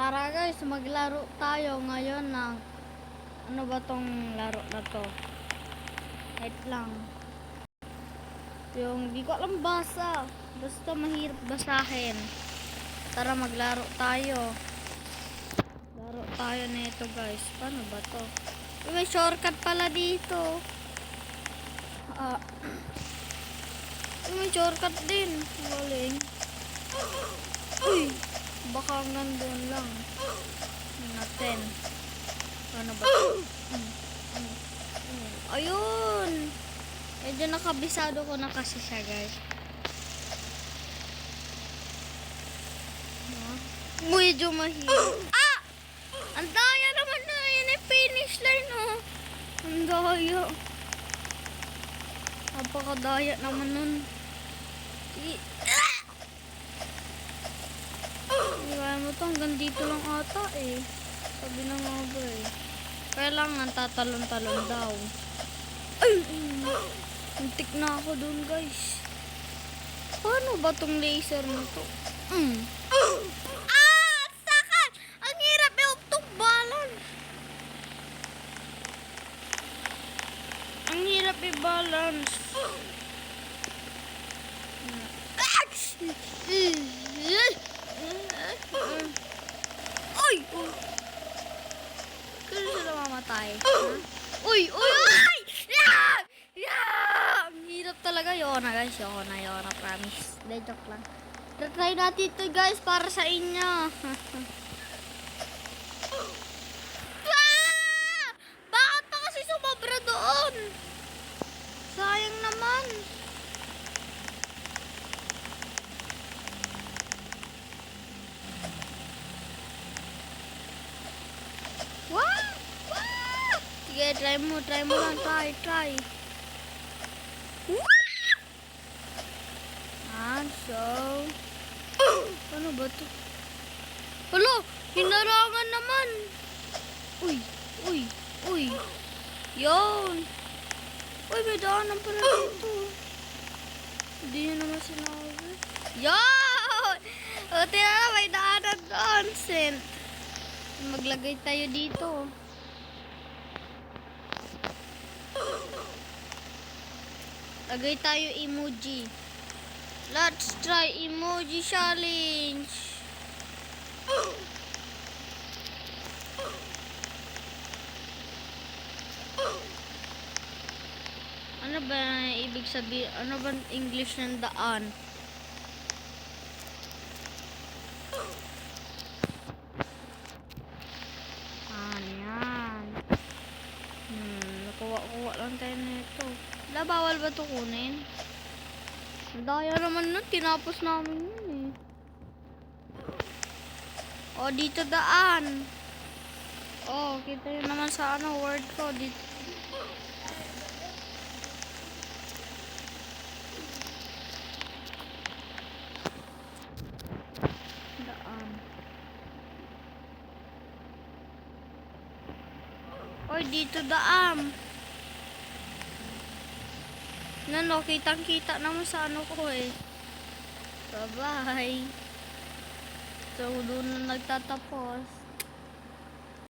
Tara guys, maglaro tayo ngayon ng ano ba tong laro na to? Wait lang. Yung di ko alam basa. Basta mahirap basahin. Tara maglaro tayo. Laro tayo nito guys. Paano ba to? May shortcut pala dito. May shortcut din. Galing. Uy! Baka nandun lang. Natin. Ano ba? Ayun! Medyo nakabisado ko na kasi siya guys. Medyo mahirap. Ah! Ang daya naman na. Yan ay finish line oh. Ang daya. Napakadaya naman nun. Kaya mo to, hanggang dito lang ata eh. Sabi na nga ba eh. Kailangan tatalon-talon daw. Ay! Muntik na ako dun guys. Paano ba tong laser na to? Sakat! Ang hirap yung balance. Ang hirap i-balance. Uy! Kaya sila mamatay? Uy! Uy! Ay! Ang hirap talaga. Yona guys. Yona. Promise. Hindi, joke lang. Try natin ito guys para sa inyo. Bakit pa kasi sumobra doon? Sayang naman. Sige, try mo lang. Try. So, ano ba to? Hala, hinarangan naman. Uy. Yun. Uy, may daanan pala dito. Hindi nyo naman sinabi. Yun! O, tira, may daanan doon. Maglagay tayo dito. Lagay tayo emoji. Let's try emoji challenge. Ano ba ibig sabihin? Ano ba English ng daan? Yan. Nakuha lang tayo nito. Wala, bawal ba ito kunin? Daya naman nun, tinapos namin yun eh. O, dito daan. O, kita yun naman sa word ko. Dito. Daan. O, dito daan. Nano, kitang-kita naman sa ko eh. Bye-bye. So, doon na nagtatapos.